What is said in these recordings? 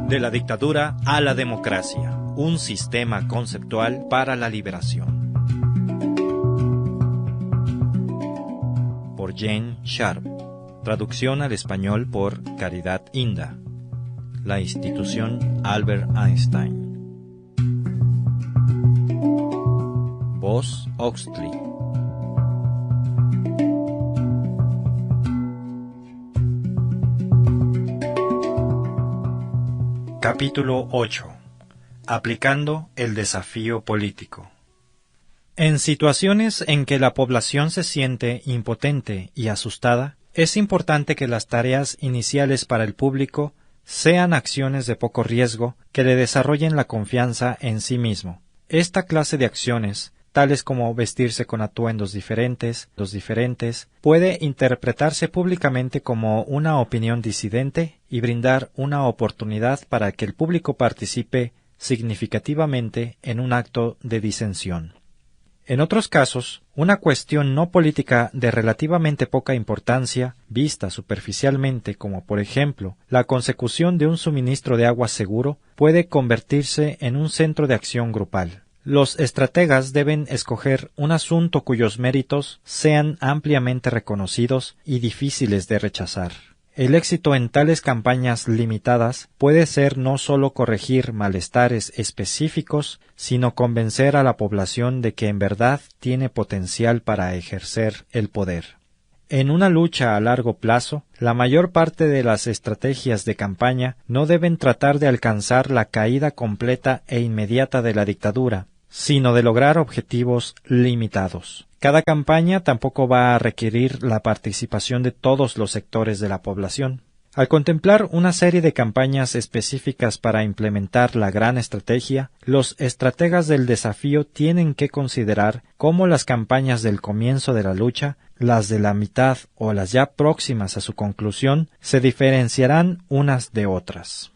De la dictadura a la democracia, un sistema conceptual para la liberación. Por Jane Sharp. Traducción al español por Caridad Inda. La institución Albert Einstein. Voz Oxley. Capítulo 8. Aplicando el desafío político. En situaciones en que la población se siente impotente y asustada, es importante que las tareas iniciales para el público sean acciones de poco riesgo que le desarrollen la confianza en sí mismo. Esta clase de acciones, tales como vestirse con atuendos diferentes, puede interpretarse públicamente como una opinión disidente y brindar una oportunidad para que el público participe significativamente en un acto de disensión. En otros casos, una cuestión no política de relativamente poca importancia, vista superficialmente como por ejemplo la consecución de un suministro de agua seguro, puede convertirse en un centro de acción grupal. Los estrategas deben escoger un asunto cuyos méritos sean ampliamente reconocidos y difíciles de rechazar. El éxito en tales campañas limitadas puede ser no sólo corregir malestares específicos, sino convencer a la población de que en verdad tiene potencial para ejercer el poder. En una lucha a largo plazo, la mayor parte de las estrategias de campaña no deben tratar de alcanzar la caída completa e inmediata de la dictadura, sino de lograr objetivos limitados. Cada campaña tampoco va a requerir la participación de todos los sectores de la población. Al contemplar una serie de campañas específicas para implementar la gran estrategia, los estrategas del desafío tienen que considerar cómo las campañas del comienzo de la lucha, las de la mitad o las ya próximas a su conclusión, se diferenciarán unas de otras.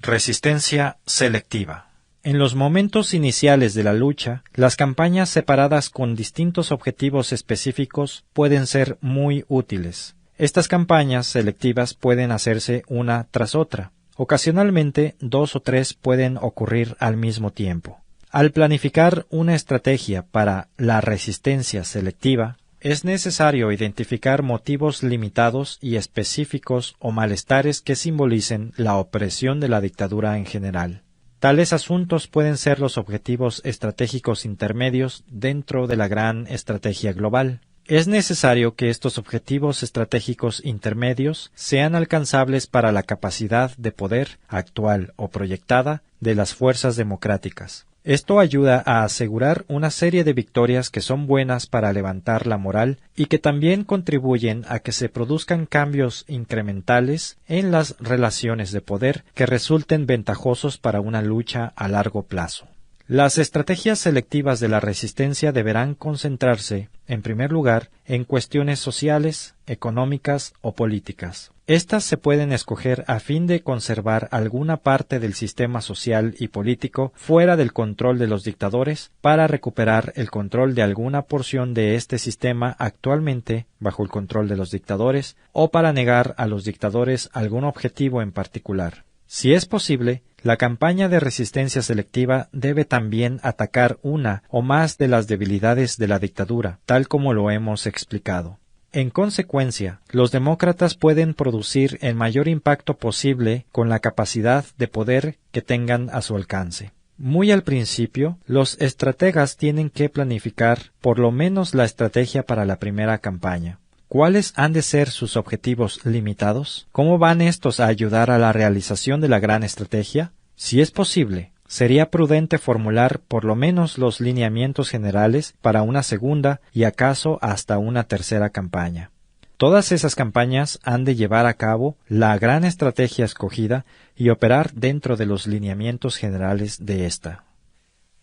Resistencia selectiva. En los momentos iniciales de la lucha, las campañas separadas con distintos objetivos específicos pueden ser muy útiles. Estas campañas selectivas pueden hacerse una tras otra. Ocasionalmente, 2 o 3 pueden ocurrir al mismo tiempo. Al planificar una estrategia para la resistencia selectiva, es necesario identificar motivos limitados y específicos o malestares que simbolicen la opresión de la dictadura en general. Tales asuntos pueden ser los objetivos estratégicos intermedios dentro de la gran estrategia global. Es necesario que estos objetivos estratégicos intermedios sean alcanzables para la capacidad de poder actual o proyectada de las fuerzas democráticas. Esto ayuda a asegurar una serie de victorias que son buenas para levantar la moral y que también contribuyen a que se produzcan cambios incrementales en las relaciones de poder que resulten ventajosos para una lucha a largo plazo. Las estrategias selectivas de la resistencia deberán concentrarse, en primer lugar, en cuestiones sociales, económicas o políticas. Estas se pueden escoger a fin de conservar alguna parte del sistema social y político fuera del control de los dictadores para recuperar el control de alguna porción de este sistema actualmente bajo el control de los dictadores o para negar a los dictadores algún objetivo en particular. Si es posible, la campaña de resistencia selectiva debe también atacar una o más de las debilidades de la dictadura, tal como lo hemos explicado. En consecuencia, los demócratas pueden producir el mayor impacto posible con la capacidad de poder que tengan a su alcance. Muy al principio, los estrategas tienen que planificar por lo menos la estrategia para la primera campaña. ¿Cuáles han de ser sus objetivos limitados? ¿Cómo van estos a ayudar a la realización de la gran estrategia? Si es posible, sería prudente formular por lo menos los lineamientos generales para una segunda y acaso hasta una tercera campaña. Todas esas campañas han de llevar a cabo la gran estrategia escogida y operar dentro de los lineamientos generales de esta.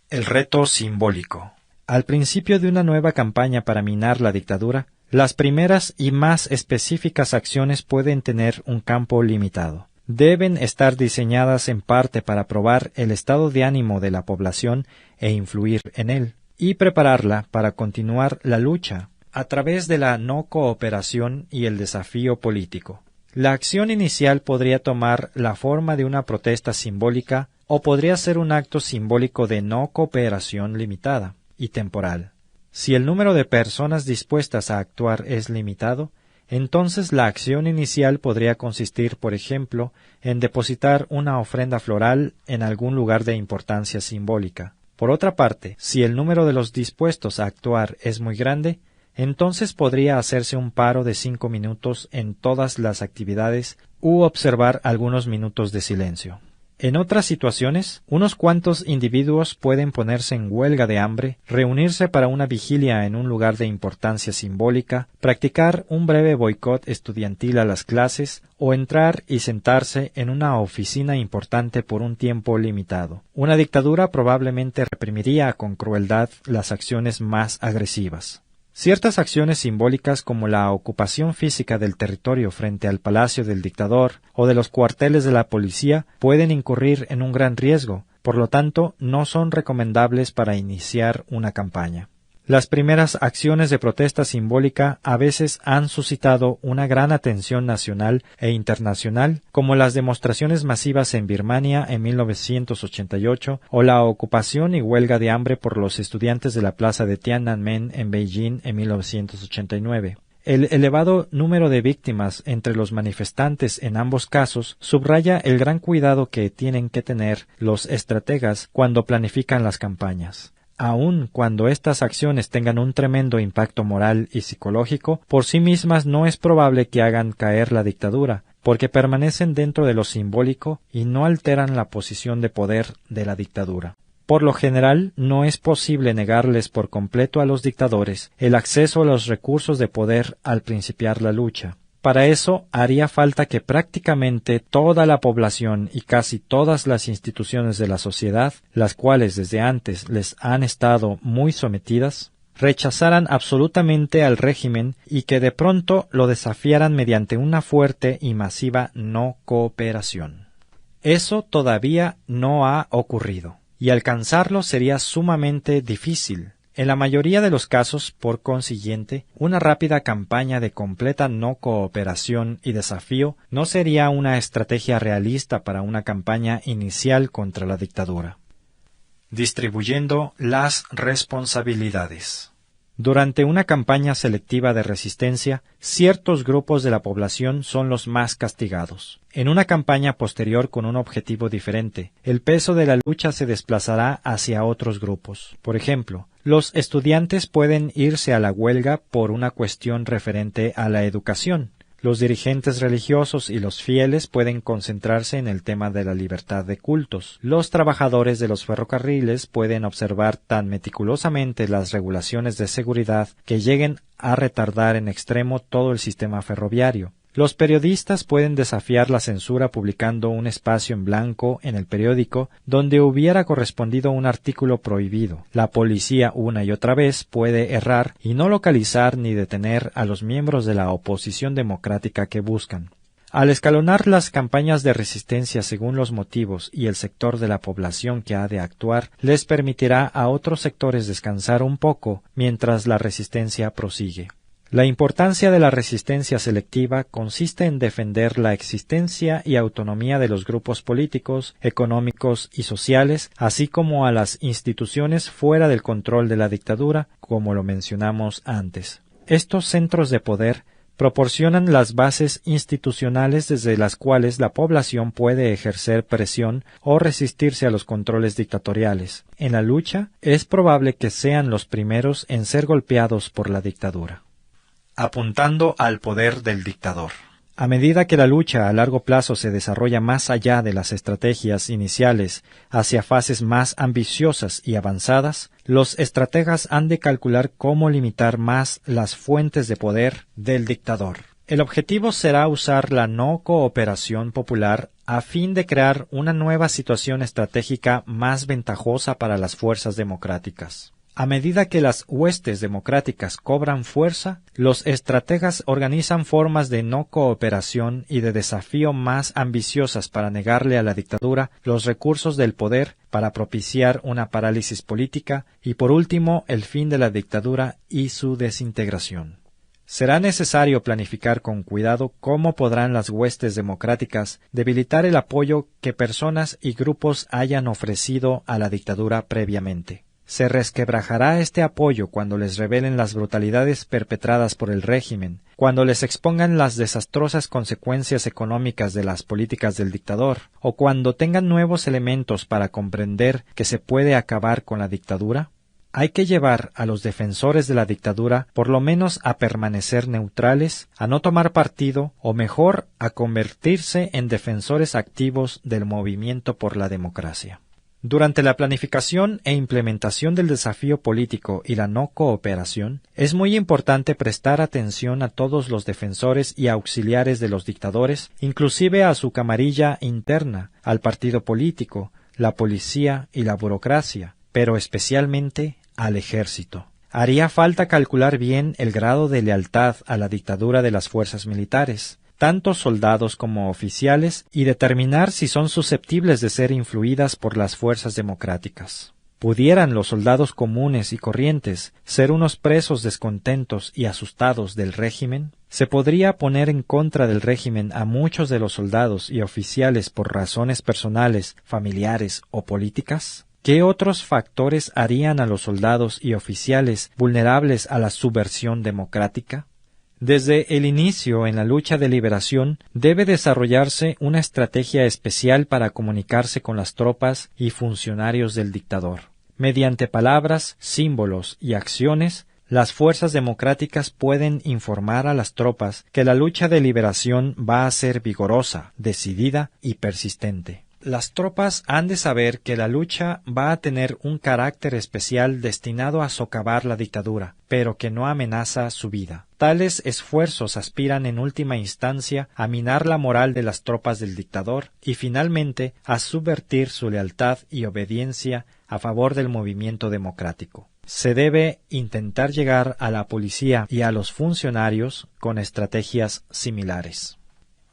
El reto simbólico. Al principio de una nueva campaña para minar la dictadura, las primeras y más específicas acciones pueden tener un campo limitado. Deben estar diseñadas en parte para probar el estado de ánimo de la población e influir en él, y prepararla para continuar la lucha a través de la no cooperación y el desafío político. La acción inicial podría tomar la forma de una protesta simbólica o podría ser un acto simbólico de no cooperación limitada y temporal. Si el número de personas dispuestas a actuar es limitado, entonces la acción inicial podría consistir, por ejemplo, en depositar una ofrenda floral en algún lugar de importancia simbólica. Por otra parte, si el número de los dispuestos a actuar es muy grande, entonces podría hacerse un paro de 5 minutos en todas las actividades u observar algunos minutos de silencio. En otras situaciones, unos cuantos individuos pueden ponerse en huelga de hambre, reunirse para una vigilia en un lugar de importancia simbólica, practicar un breve boicot estudiantil a las clases o entrar y sentarse en una oficina importante por un tiempo limitado. Una dictadura probablemente reprimiría con crueldad las acciones más agresivas. Ciertas acciones simbólicas como la ocupación física del territorio frente al palacio del dictador o de los cuarteles de la policía pueden incurrir en un gran riesgo, por lo tanto no son recomendables para iniciar una campaña. Las primeras acciones de protesta simbólica a veces han suscitado una gran atención nacional e internacional, como las demostraciones masivas en Birmania en 1988 o la ocupación y huelga de hambre por los estudiantes de la plaza de Tiananmen en Beijing en 1989. El elevado número de víctimas entre los manifestantes en ambos casos subraya el gran cuidado que tienen que tener los estrategas cuando planifican las campañas. Aun cuando estas acciones tengan un tremendo impacto moral y psicológico, por sí mismas no es probable que hagan caer la dictadura, porque permanecen dentro de lo simbólico y no alteran la posición de poder de la dictadura. Por lo general, no es posible negarles por completo a los dictadores el acceso a los recursos de poder al principiar la lucha. Para eso haría falta que prácticamente toda la población y casi todas las instituciones de la sociedad, las cuales desde antes les han estado muy sometidas, rechazaran absolutamente al régimen y que de pronto lo desafiaran mediante una fuerte y masiva no cooperación. Eso todavía no ha ocurrido, y alcanzarlo sería sumamente difícil. En la mayoría de los casos, por consiguiente, una rápida campaña de completa no cooperación y desafío no sería una estrategia realista para una campaña inicial contra la dictadura. Distribuyendo las responsabilidades. Durante una campaña selectiva de resistencia, ciertos grupos de la población son los más castigados. En una campaña posterior con un objetivo diferente, el peso de la lucha se desplazará hacia otros grupos. Por ejemplo, los estudiantes pueden irse a la huelga por una cuestión referente a la educación. Los dirigentes religiosos y los fieles pueden concentrarse en el tema de la libertad de cultos. Los trabajadores de los ferrocarriles pueden observar tan meticulosamente las regulaciones de seguridad que lleguen a retardar en extremo todo el sistema ferroviario. Los periodistas pueden desafiar la censura publicando un espacio en blanco en el periódico donde hubiera correspondido un artículo prohibido. La policía una y otra vez puede errar y no localizar ni detener a los miembros de la oposición democrática que buscan. Al escalonar las campañas de resistencia según los motivos y el sector de la población que ha de actuar, les permitirá a otros sectores descansar un poco mientras la resistencia prosigue. La importancia de la resistencia selectiva consiste en defender la existencia y autonomía de los grupos políticos, económicos y sociales, así como a las instituciones fuera del control de la dictadura, como lo mencionamos antes. Estos centros de poder proporcionan las bases institucionales desde las cuales la población puede ejercer presión o resistirse a los controles dictatoriales. En la lucha, es probable que sean los primeros en ser golpeados por la dictadura. Apuntando al poder del dictador. A medida que la lucha a largo plazo se desarrolla más allá de las estrategias iniciales hacia fases más ambiciosas y avanzadas, los estrategas han de calcular cómo limitar más las fuentes de poder del dictador. El objetivo será usar la no cooperación popular a fin de crear una nueva situación estratégica más ventajosa para las fuerzas democráticas. A medida que las huestes democráticas cobran fuerza, los estrategas organizan formas de no cooperación y de desafío más ambiciosas para negarle a la dictadura los recursos del poder para propiciar una parálisis política y, por último, el fin de la dictadura y su desintegración. Será necesario planificar con cuidado cómo podrán las huestes democráticas debilitar el apoyo que personas y grupos hayan ofrecido a la dictadura previamente. Se resquebrajará este apoyo cuando les revelen las brutalidades perpetradas por el régimen, cuando les expongan las desastrosas consecuencias económicas de las políticas del dictador, o cuando tengan nuevos elementos para comprender que se puede acabar con la dictadura. Hay que llevar a los defensores de la dictadura por lo menos a permanecer neutrales, a no tomar partido, o mejor, a convertirse en defensores activos del movimiento por la democracia. Durante la planificación e implementación del desafío político y la no cooperación, es muy importante prestar atención a todos los defensores y auxiliares de los dictadores, inclusive a su camarilla interna, al partido político, la policía y la burocracia, pero especialmente al ejército. Haría falta calcular bien el grado de lealtad a la dictadura de las fuerzas militares, tanto soldados como oficiales, y determinar si son susceptibles de ser influidas por las fuerzas democráticas. ¿Pudieran los soldados comunes y corrientes ser unos presos descontentos y asustados del régimen? ¿Se podría poner en contra del régimen a muchos de los soldados y oficiales por razones personales, familiares o políticas? ¿Qué otros factores harían a los soldados y oficiales vulnerables a la subversión democrática? Desde el inicio en la lucha de liberación debe desarrollarse una estrategia especial para comunicarse con las tropas y funcionarios del dictador. Mediante palabras, símbolos y acciones, las fuerzas democráticas pueden informar a las tropas que la lucha de liberación va a ser vigorosa, decidida y persistente. Las tropas han de saber que la lucha va a tener un carácter especial destinado a socavar la dictadura, pero que no amenaza su vida. Tales esfuerzos aspiran en última instancia a minar la moral de las tropas del dictador y finalmente a subvertir su lealtad y obediencia a favor del movimiento democrático. Se debe intentar llegar a la policía y a los funcionarios con estrategias similares.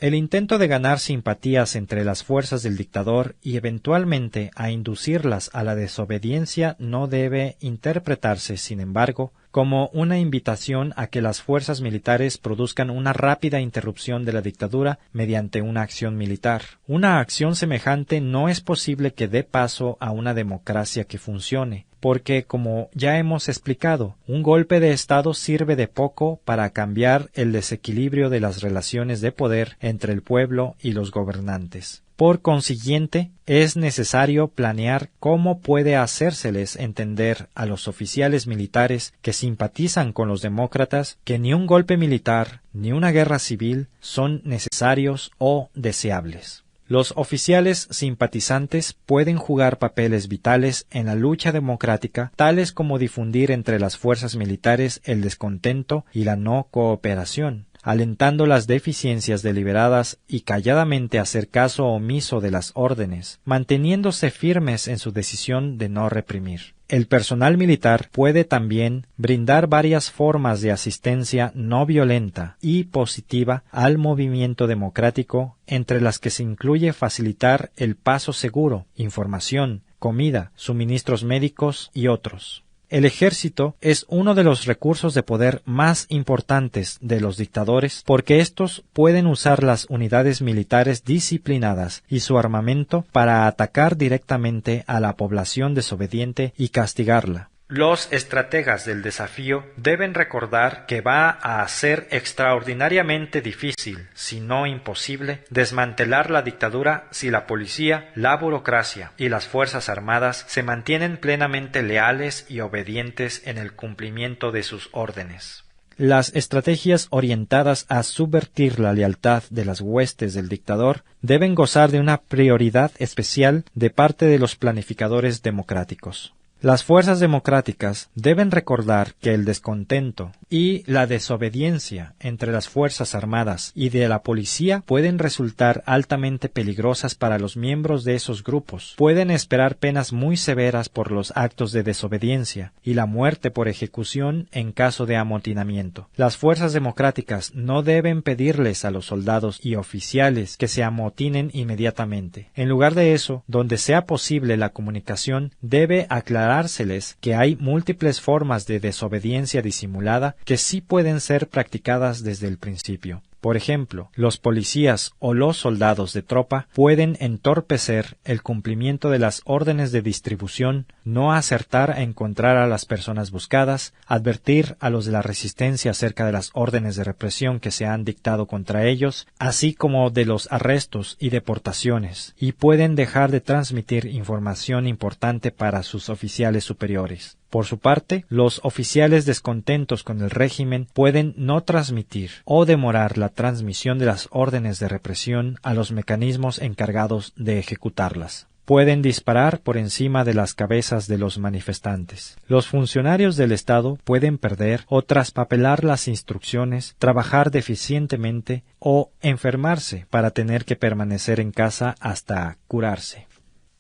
El intento de ganar simpatías entre las fuerzas del dictador y eventualmente a inducirlas a la desobediencia no debe interpretarse, sin embargo, como una invitación a que las fuerzas militares produzcan una rápida interrupción de la dictadura mediante una acción militar. Una acción semejante no es posible que dé paso a una democracia que funcione, porque, como ya hemos explicado, un golpe de Estado sirve de poco para cambiar el desequilibrio de las relaciones de poder entre el pueblo y los gobernantes. Por consiguiente, es necesario planear cómo puede hacérseles entender a los oficiales militares que simpatizan con los demócratas que ni un golpe militar ni una guerra civil son necesarios o deseables. Los oficiales simpatizantes pueden jugar papeles vitales en la lucha democrática, tales como difundir entre las fuerzas militares el descontento y la no cooperación, alentando las deficiencias deliberadas y calladamente hacer caso omiso de las órdenes, manteniéndose firmes en su decisión de no reprimir. El personal militar puede también brindar varias formas de asistencia no violenta y positiva al movimiento democrático, entre las que se incluye facilitar el paso seguro, información, comida, suministros médicos y otros. El ejército es uno de los recursos de poder más importantes de los dictadores porque éstos pueden usar las unidades militares disciplinadas y su armamento para atacar directamente a la población desobediente y castigarla. Los estrategas del desafío deben recordar que va a ser extraordinariamente difícil, si no imposible, desmantelar la dictadura si la policía, la burocracia y las fuerzas armadas se mantienen plenamente leales y obedientes en el cumplimiento de sus órdenes. Las estrategias orientadas a subvertir la lealtad de las huestes del dictador deben gozar de una prioridad especial de parte de los planificadores democráticos. Las fuerzas democráticas deben recordar que el descontento y la desobediencia entre las fuerzas armadas y de la policía pueden resultar altamente peligrosas para los miembros de esos grupos. Pueden esperar penas muy severas por los actos de desobediencia y la muerte por ejecución en caso de amotinamiento. Las fuerzas democráticas no deben pedirles a los soldados y oficiales que se amotinen inmediatamente. En lugar de eso, donde sea posible la comunicación debe aclarar aclarárseles que hay múltiples formas de desobediencia disimulada que sí pueden ser practicadas desde el principio. Por ejemplo, los policías o los soldados de tropa pueden entorpecer el cumplimiento de las órdenes de distribución, no acertar a encontrar a las personas buscadas, advertir a los de la resistencia acerca de las órdenes de represión que se han dictado contra ellos, así como de los arrestos y deportaciones, y pueden dejar de transmitir información importante para sus oficiales superiores. Por su parte, los oficiales descontentos con el régimen pueden no transmitir o demorar la transmisión de las órdenes de represión a los mecanismos encargados de ejecutarlas. Pueden disparar por encima de las cabezas de los manifestantes. Los funcionarios del Estado pueden perder o traspapelar las instrucciones, trabajar deficientemente o enfermarse para tener que permanecer en casa hasta curarse.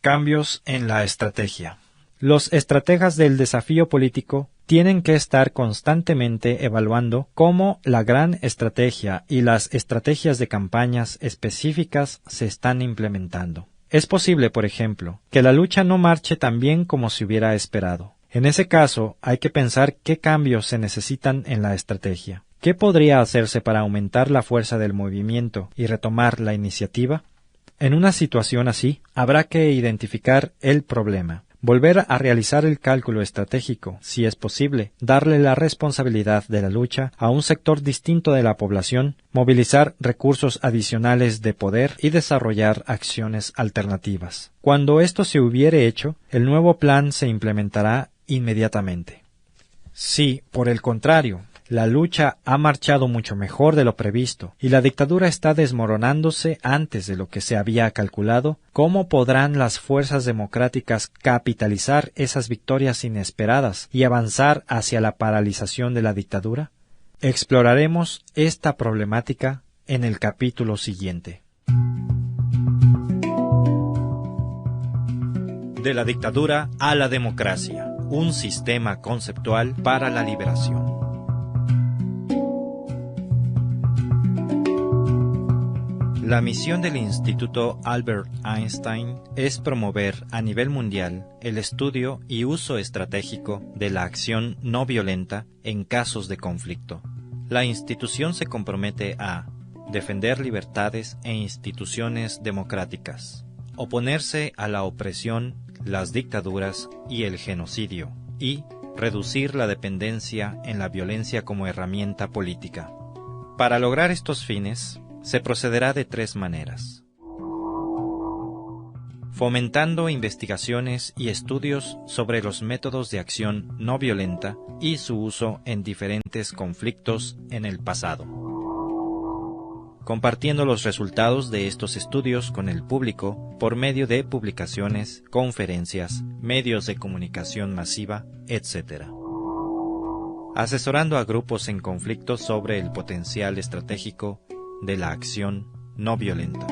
Cambios en la estrategia. Los estrategas del desafío político tienen que estar constantemente evaluando cómo la gran estrategia y las estrategias de campañas específicas se están implementando. Es posible, por ejemplo, que la lucha no marche tan bien como se hubiera esperado. En ese caso, hay que pensar qué cambios se necesitan en la estrategia. ¿Qué podría hacerse para aumentar la fuerza del movimiento y retomar la iniciativa? En una situación así, habrá que identificar el problema. Volver a realizar el cálculo estratégico, si es posible, darle la responsabilidad de la lucha a un sector distinto de la población, movilizar recursos adicionales de poder y desarrollar acciones alternativas. Cuando esto se hubiere hecho, el nuevo plan se implementará inmediatamente. Si, por el contrario, la lucha ha marchado mucho mejor de lo previsto y la dictadura está desmoronándose antes de lo que se había calculado, ¿cómo podrán las fuerzas democráticas capitalizar esas victorias inesperadas y avanzar hacia la paralización de la dictadura? Exploraremos esta problemática en el capítulo siguiente. De la dictadura a la democracia, un sistema conceptual para la liberación. La misión del Instituto Albert Einstein es promover a nivel mundial el estudio y uso estratégico de la acción no violenta en casos de conflicto. La institución se compromete a defender libertades e instituciones democráticas, oponerse a la opresión, las dictaduras y el genocidio, y reducir la dependencia en la violencia como herramienta política. Para lograr estos fines, se procederá de tres maneras: fomentando investigaciones y estudios sobre los métodos de acción no violenta y su uso en diferentes conflictos en el pasado, compartiendo los resultados de estos estudios con el público por medio de publicaciones, conferencias, medios de comunicación masiva, etc. Asesorando a grupos en conflicto sobre el potencial estratégico de la acción no violenta.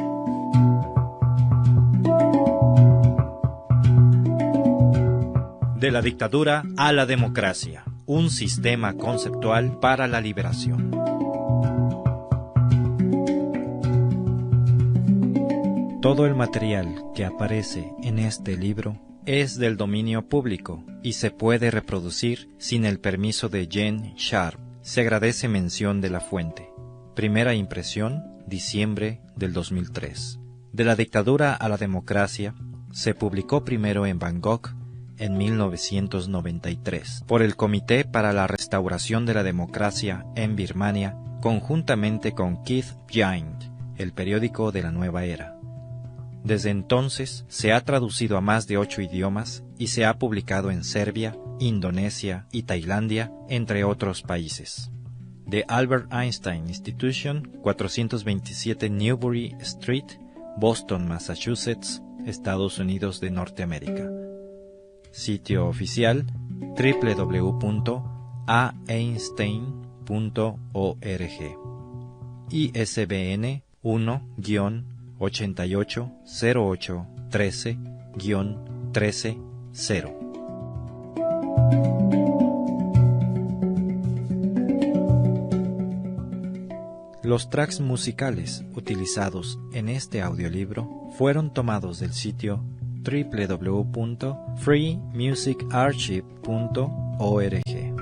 De la dictadura a la democracia, un sistema conceptual para la liberación. Todo el material que aparece en este libro es del dominio público y se puede reproducir sin el permiso de Jen Sharp. Se agradece mención de la fuente. Primera impresión, diciembre del 2003. De la dictadura a la democracia, se publicó primero en Bangkok en 1993 por el Comité para la Restauración de la Democracia en Birmania, conjuntamente con Keith Giant, el periódico de la nueva era. Desde entonces se ha traducido a más de 8 idiomas y se ha publicado en Serbia, Indonesia y Tailandia, entre otros países. The Albert Einstein Institution, 427 Newbury Street, Boston, Massachusetts, Estados Unidos de Norteamérica. Sitio oficial www.einstein.org. ISBN 1-880813-130. Los tracks musicales utilizados en este audiolibro fueron tomados del sitio www.freemusicarchive.org.